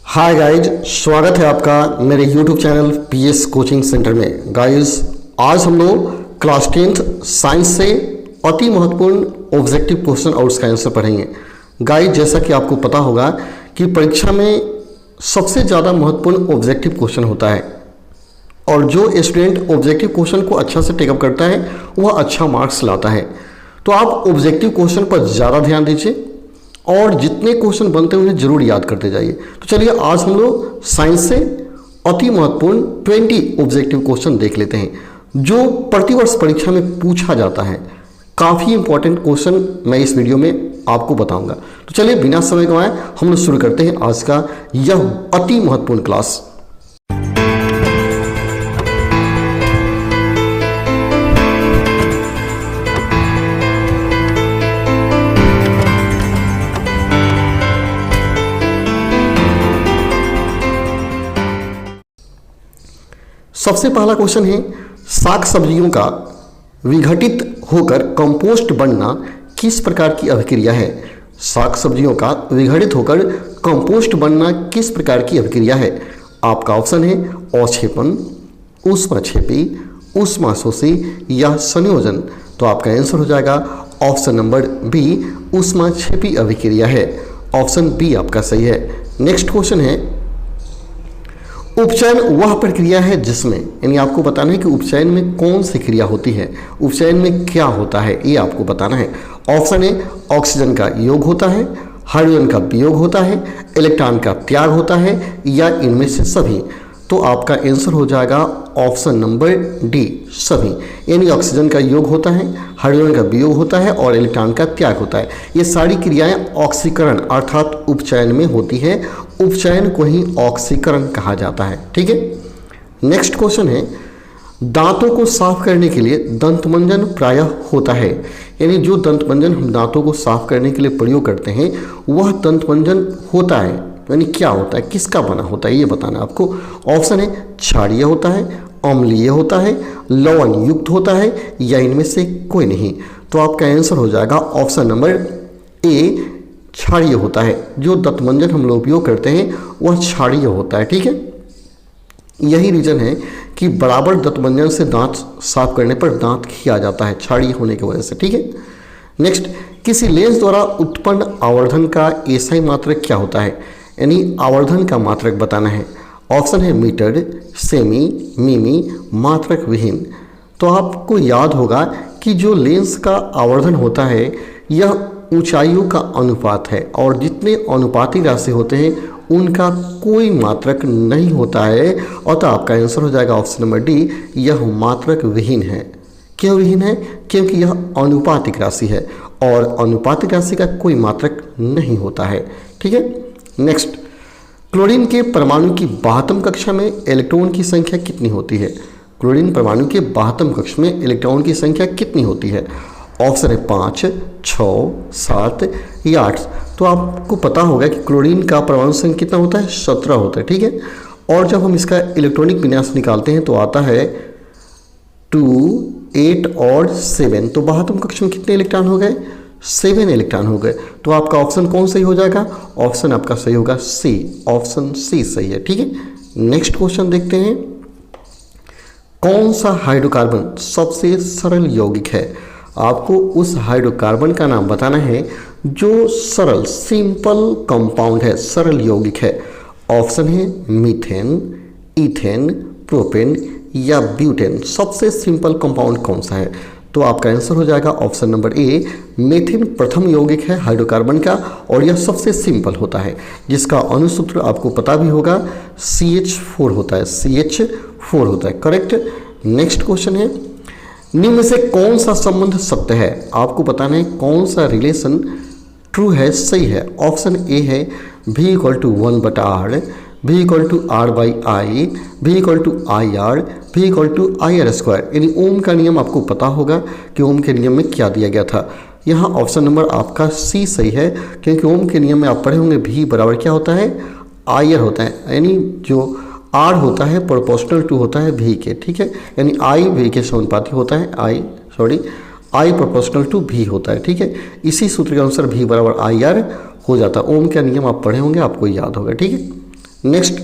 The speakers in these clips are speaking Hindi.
हाय गाइज, स्वागत है आपका मेरे YouTube channel PS coaching centre में। गाइज आज हम लोग क्लास 10th साइंस से अति महत्वपूर्ण ऑब्जेक्टिव क्वेश्चन और उसका आंसर पढ़ेंगे। गाइज जैसा कि आपको पता होगा कि परीक्षा में सबसे ज़्यादा महत्वपूर्ण ऑब्जेक्टिव क्वेश्चन होता है और जो स्टूडेंट ऑब्जेक्टिव क्वेश्चन को अच्छा से टेकअप करता है वह अच्छा मार्क्स लाता है। तो आप ऑब्जेक्टिव क्वेश्चन पर ज़्यादा ध्यान दीजिए और जितने क्वेश्चन बनते हैं उन्हें जरूर याद करते जाइए। तो चलिए आज हम लोग साइंस से अति महत्वपूर्ण 20 ऑब्जेक्टिव क्वेश्चन देख लेते हैं जो प्रतिवर्ष परीक्षा में पूछा जाता है। काफ़ी इंपॉर्टेंट क्वेश्चन मैं इस वीडियो में आपको बताऊंगा। तो चलिए बिना समय गंवाए हम लोग शुरू करते हैं आज का यह अति महत्वपूर्ण क्लास। सबसे पहला क्वेश्चन है, साग सब्जियों का विघटित होकर कंपोस्ट बनना किस प्रकार की अभिक्रिया है? साग सब्जियों का विघटित होकर कंपोस्ट बनना किस प्रकार की अभिक्रिया है? आपका ऑप्शन है अवक्षेपण, ऊष्माक्षेपी, ऊष्माशोषी या संयोजन। तो आपका आंसर हो जाएगा ऑप्शन नंबर बी, ऊष्माक्षेपी अभिक्रिया है। ऑप्शन बी आपका सही है। नेक्स्ट क्वेश्चन है, उपचयन वह प्रक्रिया है जिसमें, यानी आपको बताना है कि उपचयन में कौन सी क्रिया होती है, उपचयन में क्या होता है, ये आपको बताना है। ऑप्शन ए ऑक्सीजन का योग होता है, हाइड्रोजन का वियोग होता है, इलेक्ट्रॉन का त्याग होता है या इनमें से सभी। तो आपका आंसर हो जाएगा ऑप्शन नंबर डी, सभी। यानी ऑक्सीजन का योग होता है, हाइड्रोजन का वियोग होता है और इलेक्ट्रॉन का त्याग होता है। ये सारी क्रियाएं ऑक्सीकरण अर्थात उपचयन में होती है। उपचयन को ही ऑक्सीकरण कहा जाता है। ठीक है। नेक्स्ट क्वेश्चन है, दांतों को साफ करने के लिए दंतमंजन प्रायः होता है, यानी जो दंतमंजन हम दांतों को साफ करने के लिए प्रयोग करते हैं वह दंतमंजन होता है, यानी क्या होता है, किसका बना होता है, ये बताना आपको। ऑप्शन है क्षारीय होता है, अम्लीय होता है, लवण युक्त होता है या इनमें से कोई नहीं। तो आपका आंसर हो जाएगा ऑप्शन नंबर ए, क्षारीय होता है। जो दंतमंजन हम लोग उपयोग करते हैं वह क्षारीय होता है। ठीक है। यही रीजन है कि बराबर दंतमंजन से दांत साफ करने पर दांत खिया जाता है, क्षारीय होने की वजह से। ठीक है। नेक्स्ट, किसी लेंस द्वारा उत्पन्न आवर्धन का एसआई मात्रक क्या होता है, यानी आवर्धन का मात्रक बताना है। ऑप्शन है मीटर, सेमी, मिमी, मात्रक विहीन। तो आपको याद होगा कि जो लेंस का आवर्धन होता है यह ऊंचाइयों का अनुपात है और जितने अनुपाती राशि होते हैं उनका कोई मात्रक नहीं होता है। और तो आपका आंसर हो जाएगा ऑप्शन नंबर डी, यह मात्रक विहीन है। क्यों विहीन है? क्योंकि यह अनुपातिक राशि है और अनुपातिक राशि का कोई मात्रक नहीं होता है। ठीक है। नेक्स्ट, क्लोरीन के परमाणु की 12वीं कक्षा में इलेक्ट्रॉन की संख्या कितनी होती है? क्लोरीन परमाणु के 12वीं कक्षा में इलेक्ट्रॉन की संख्या कितनी होती है? ऑप्शन है 5, 6, 7 या 8। तो आपको पता होगा कि क्लोरीन का परमाणु संख्या कितना होता है, 17 होता है। ठीक है। और जब हम इसका इलेक्ट्रॉनिक विन्यास निकालते हैं तो आता है 2, 8 और 7। तो 12वीं कक्षा में कितने इलेक्ट्रॉन हो गए? 7 इलेक्ट्रॉन हो गए। तो आपका ऑप्शन कौन सही हो जाएगा? ऑप्शन आपका सही होगा सी, ऑप्शन सी सही है। ठीक है। नेक्स्ट क्वेश्चन देखते हैं, कौन सा हाइड्रोकार्बन सबसे सरल यौगिक है? आपको उस हाइड्रोकार्बन का नाम बताना है जो सरल, सिंपल कंपाउंड है, सरल यौगिक है। ऑप्शन है मीथेन, इथेन, प्रोपेन या ब्यूटेन। सबसे सिंपल कंपाउंड कौन सा है? तो आपका आंसर हो जाएगा ऑप्शन नंबर ए, मीथेन प्रथम यौगिक है हाइड्रोकार्बन का और यह सबसे सिंपल होता है, जिसका अणुसूत्र आपको पता भी होगा, CH4 होता है, CH4 होता है। करेक्ट। नेक्स्ट क्वेश्चन है, निम्न में से कौन सा संबंध सत्य है? आपको बताना है कौन सा रिलेशन ट्रू है, सही है। ऑप्शन ए है V = 1/r, V = r/i, V = ir, V = ir²। यानी ओम का नियम आपको पता होगा कि ओम के नियम में क्या दिया गया था। यहाँ ऑप्शन नंबर आपका सी सही है, क्योंकि ओम के नियम में आप पढ़े होंगे V बराबर क्या होता है, ir होता है, यानी जो R होता है प्रोपोर्शनल टू होता है V के। ठीक है। यानी I V के समानुपाती होता है, I प्रोपोर्शनल टू V होता है। ठीक है। इसी सूत्र के अनुसार V बराबर IR हो जाता है। ओम का नियम आप पढ़े होंगे, आपको याद होगा। ठीक है। नेक्स्ट,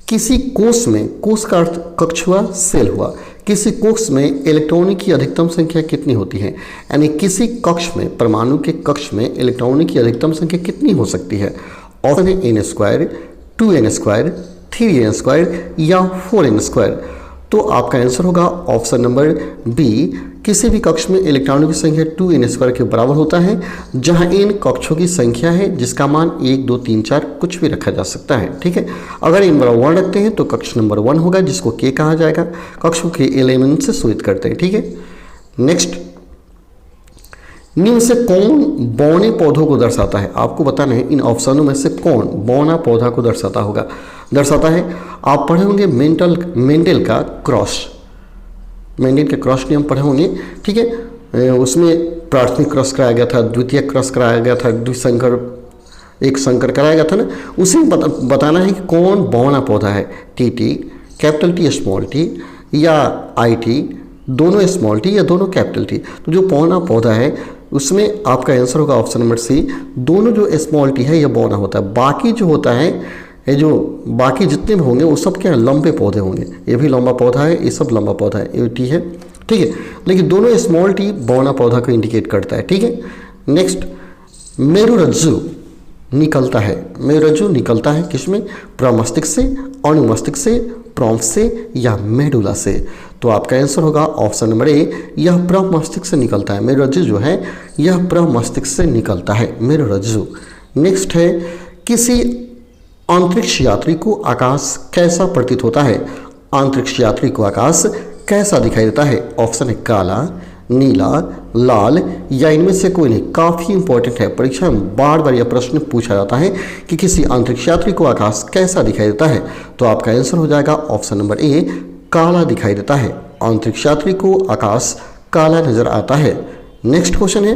किसी कोष में, कोष का अर्थ कक्ष हुआ, सेल हुआ, किसी कोष में इलेक्ट्रॉनों की अधिकतम संख्या कितनी होती है? यानी किसी कक्ष में, परमाणु के कक्ष में इलेक्ट्रॉनों की अधिकतम संख्या कितनी हो सकती है? ऑप्शन है n square, 2n square, 3n square या 4n स्क्वायर। तो आपका आंसर होगा ऑप्शन नंबर बी, किसी भी कक्ष में इलेक्ट्रॉनों की संख्या 2n स्क्वायर के बराबर होता है, जहां n कक्षों की संख्या है जिसका मान 1, 2, 3, 4 कुछ भी रखा जा सकता है। ठीक है, अगर n बराबर 1 रखते हैं तो कक्ष नंबर 1 होगा, जिसको k कहा जाएगा। कक्षों के एलिमेंट से सूचित करते हैं। ठीक है, नेक्स्ट, निम्न से कौन बौने पौधों को दर्शाता है? आपको बताना है इन ऑप्शनों में से कौन बौना पौधा को दर्शाता है। आप पढ़े होंगे मेंडल का क्रॉस, मेंडल के क्रॉस नियम पढ़े होंगे। ठीक है, उसमें प्राथमिक क्रॉस कराया गया था, द्वितीय क्रॉस कराया गया था, द्विसंकर, एक संकर कराया गया था ना। उसी में बताना है कि कौन बौना पौधा है। T, capital T small T, या IT दोनों स्मॉल टी या दोनों कैपिटल टी। तो जो बौना पौधा है उसमें आपका आंसर होगा ऑप्शन नंबर सी, दोनों जो स्मॉल टी है यह बौना होता है। बाकी जो होता है, ये जो बाकी जितने भी होंगे वो सब क्या लंबे पौधे होंगे। ये भी लंबा पौधा है, ये सब लंबा पौधा है, ये टी है। ठीक है, लेकिन दोनों स्मॉल टी बौना पौधा को इंडिकेट करता है। ठीक है, नेक्स्ट, मेरुरज्जु निकलता है किसमें? प्रमस्तिष्क से, अनुमस्तिष्क से, प्रोम्फ से या मेडुला से। तो आपका आंसर होगा ऑप्शन नंबर ए, यह प्रमस्तिष्क से निकलता है। मेरुरज्जु जो है यह प्रमस्तिष्क से निकलता है, मेरुरज्जु। नेक्स्ट है, किसी अंतरिक्ष यात्री को आकाश कैसा प्रतीत होता है? अंतरिक्ष यात्री को आकाश कैसा दिखाई देता है? ऑप्शन है काला, नीला, लाल या इनमें से कोई नहीं। काफ़ी इंपॉर्टेंट है, परीक्षा में बार बार यह प्रश्न पूछा जाता है कि किसी अंतरिक्ष यात्री को आकाश कैसा दिखाई देता है। तो आपका आंसर हो जाएगा ऑप्शन नंबर ए, काला दिखाई देता है। अंतरिक्ष यात्री को आकाश काला नजर आता है। नेक्स्ट क्वेश्चन है,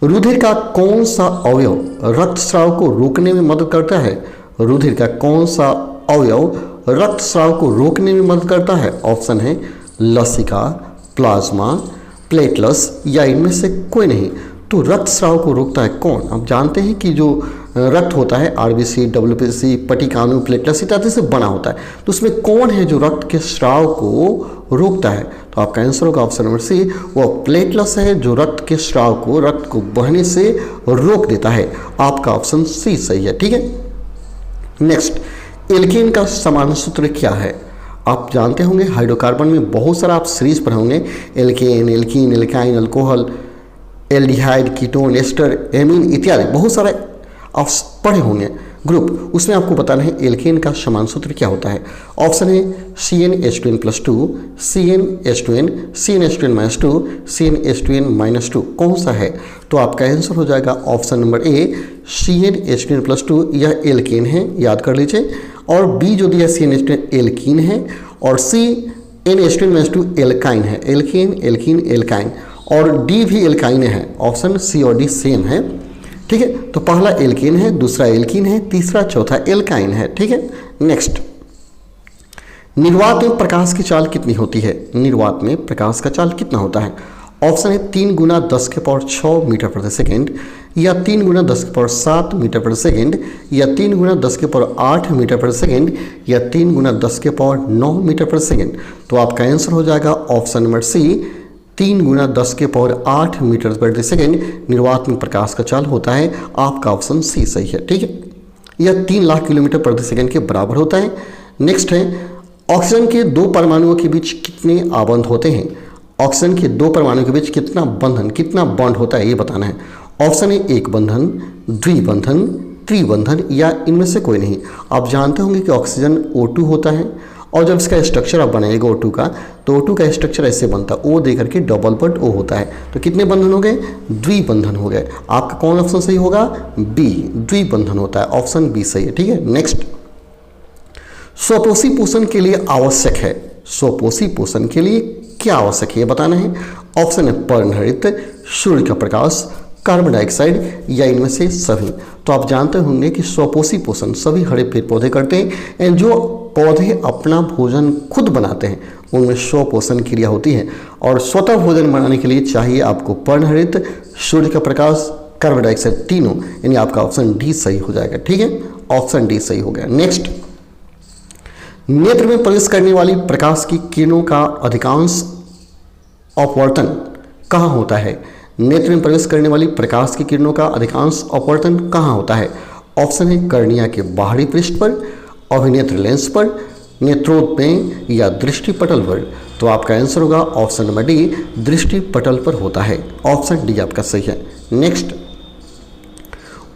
रुधिर का कौन सा अवयव रक्तस्राव को रोकने में मदद करता है? रुधिर का कौन सा अवयव रक्तस्राव को रोकने में मदद करता है? ऑप्शन है लसिका, प्लाज्मा, प्लेटलेट्स या इनमें से कोई नहीं। तो रक्तस्राव को रोकता है कौन? आप जानते हैं कि जो रक्त होता है RBC, WBC, पटिकानु, प्लेटलेट्स इत्यादि से बना होता है। तो उसमें कौन है जो रक्त के स्राव को रोकता है? तो आपका आंसर होगा ऑप्शन नंबर सी, वो प्लेटलेट्स है जो रक्त के स्राव को, रक्त को बहने से रोक देता है। आपका ऑप्शन सी सही है। ठीक है, नेक्स्ट, एल्केन का सामान्य सूत्र क्या है? आप जानते होंगे हाइड्रोकार्बन में बहुत सारा आप सीरीज पढ़े होंगे, alkane, alkene, alkyne, alcohol, aldehyde, ketone, ester, amine इत्यादि बहुत सारे आप पढ़े होंगे ग्रुप। उसमें आपको बताना है एल्केन का समान सूत्र क्या होता है। ऑप्शन है CnH2n+2, CnH2n, CnH2n-2, CnH2n-2। कौन सा है? तो आपका आंसर हो जाएगा ऑप्शन नंबर ए, CnH2n+2। यह एल्केन है, याद कर लीजिए। और बी जो दिया CnH2n एल्कीन है, और CnH2n-2 एल्काइन है। Alkane, alkene, alkyne. और डी भी एल्काइन है। ऑप्शन सी और डी सेम है। ठीक है, तो पहला एल्केन है, दूसरा एल्कीन है, तीसरा चौथा एल्काइन है। ठीक है, नेक्स्ट, निर्वात में प्रकाश की चाल कितनी होती है? निर्वात में प्रकाश का चाल कितना होता है? ऑप्शन है 3 × 10⁶ मीटर प्रति सेकेंड, या 3 × 10⁷ मीटर प्रति सेकेंड, या 3 × 10⁸ मीटर प्रति सेकेंड, या 3 × 10⁹ मीटर प्रति सेकेंड। तो आपका आंसर हो जाएगा ऑप्शन नंबर सी, 3 × 10⁸ मीटर प्रति सेकेंड निर्वात में प्रकाश का चाल होता है। आपका ऑप्शन सी सही है। ठीक है, यह 3 लाख किलोमीटर प्रति सेकेंड के बराबर होता है। नेक्स्ट है, ऑक्सीजन के 2 परमाणुओं के बीच कितने आबंध होते हैं? ऑक्सीजन के 2 परमाणुओं के बीच कितना बंधन, कितना बॉन्ड होता है ये बताना है। ऑप्शन है एक बंधन, द्विबंधन, त्रिबंधन या इनमें से कोई नहीं। आप जानते होंगे कि ऑक्सीजन O2 होता है, और जब इसका स्ट्रक्चर आप बनाएगा O2 का, तो O2 का स्ट्रक्चर ऐसे बनता है, O दे करके डबल बॉन्ड O होता है। तो कितने बंधन हो गए? द्विबंधन हो गए। आपका कौन ऑप्शन सही होगा? बी, द्विबंधन होता है। ऑप्शन बी सही है। ठीक है, नेक्स्ट, स्वपोषी पोषण के लिए आवश्यक है। स्वपोषी पोषण के लिए क्या आवश्यक है बताना है। ऑप्शन है पर्णहरित, सूर्य का प्रकाश, कार्बन डाइऑक्साइड या इनमें से सभी। तो आप जानते होंगे कि स्वपोषी पोषण सभी हरे पेड़ पौधे करते हैं। जो पौधे अपना भोजन खुद बनाते हैं उनमें स्वपोषण क्रिया होती है। और स्वतः भोजन बनाने के लिए चाहिए आपको पर्णहरित, सूर्य का प्रकाश, कार्बन डाइऑक्साइड, तीनों, यानी आपका ऑप्शन डी सही हो जाएगा। ठीक है, ऑप्शन डी सही हो गया। नेक्स्ट, नेत्र में प्रवेश करने वाली प्रकाश की किरणों का अधिकांश अपवर्तन कहाँ होता है? नेत्र में प्रवेश करने वाली प्रकाश की किरणों का अधिकांश अपवर्तन कहाँ होता है? ऑप्शन है कर्निया के बाहरी पृष्ठ पर, अभिनेत्र लेंस पर, नेत्रोद में या दृष्टि पटल पर। तो आपका आंसर होगा ऑप्शन नंबर डी, दृष्टि पटल पर होता है। ऑप्शन डी आपका सही है। नेक्स्ट,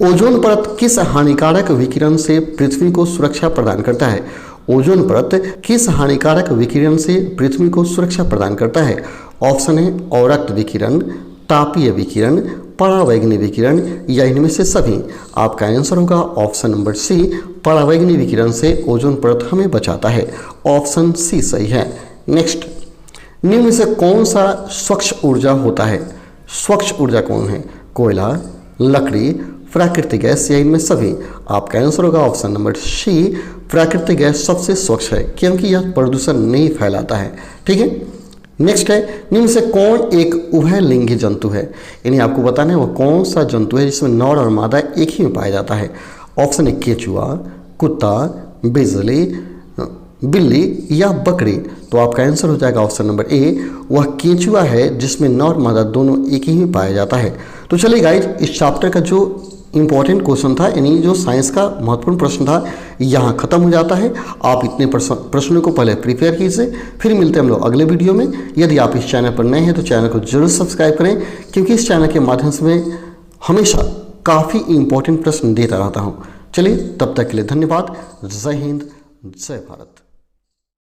ओजोन परत किस हानिकारक विकिरण से पृथ्वी को सुरक्षा प्रदान करता है? ओजोन परत किस हानिकारक विकिरण से पृथ्वी को सुरक्षा प्रदान करता है? ऑप्शन है अवरक्त विकिरण, तापीय विकिरण, परावैंगनी विकिरण या इनमें से सभी। आपका आंसर होगा ऑप्शन नंबर सी, परावैंगनी विकिरण से ओजोन परत हमें बचाता है। ऑप्शन सी सही है। नेक्स्ट, निम्न में से कौन सा स्वच्छ ऊर्जा होता है? स्वच्छ ऊर्जा कौन है? कोयला, लकड़ी, प्राकृतिक गैस या इनमें सभी। आपका आंसर होगा ऑप्शन नंबर सी, प्राकृतिक गैस सबसे स्वच्छ है क्योंकि यह प्रदूषण नहीं फैलाता है। ठीक है। नेक्स्ट है, निम्न से कौन एक उभयलिंगी जंतु है? यानी आपको बताना है वो कौन सा जंतु है जिसमें नर और मादा एक ही में पाया जाता है। ऑप्शन है केचुआ, कुत्ता, बिल्ली या बकरी। तो आपका आंसर हो जाएगा ऑप्शन नंबर ए, वह केचुआ है जिसमें नर मादा दोनों एक ही में पाया जाता है। तो चलिए गाइज, इस चैप्टर का जो इंपॉर्टेंट क्वेश्चन था, यानी जो साइंस का महत्वपूर्ण प्रश्न था, यहाँ खत्म हो जाता है। आप इतने प्रश्नों को पहले प्रिपेयर कीजिए, फिर मिलते हैं हम लोग अगले वीडियो में। यदि आप इस चैनल पर नए हैं तो चैनल को जरूर सब्सक्राइब करें, क्योंकि इस चैनल के माध्यम से मैं हमेशा काफ़ी इंपॉर्टेंट प्रश्न देता रहता हूँ। चलिए, तब तक के लिए धन्यवाद। जय हिंद, जय भारत।